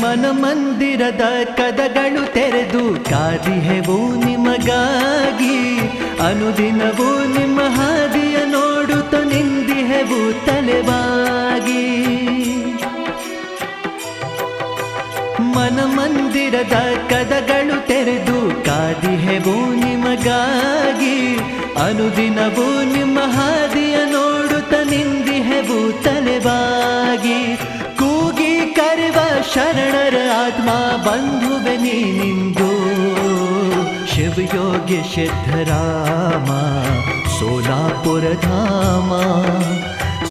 ಮನ ಮಂದಿರದ ಕದಗಳು ತೆರೆದು ಕಾದಿಹೆವು ನಿಮಗಾಗಿ. ಅನುದಿನವೂ ನಿಮ್ಮ ಹಾದಿಯ ನೋಡುತ್ತ ನಿಂದಿಹೆವು ತಲೆವಾಗಿ. ಮನ ಮಂದಿರದ ಕದಗಳು ತೆರೆದು ಕಾದಿಹೆವು ನಿಮಗಾಗಿ. ಅನುದಿನವೂ ನಿಮ್ಮ ಹಾದಿಯ ನೋಡುತ್ತ ನಿಂದಿಹೆವು ತಲೆವಾಗಿ. ಕೂಗಿ ಕರೆವ ಶರಣರ ಆತ್ಮ ಬಂಧುವೆ ನೀನಿಂದು. ಶಿವಯೋಗಿ ಸಿದ್ಧರಾಮ ಸೋಲಾಪುರ ಧಾಮ.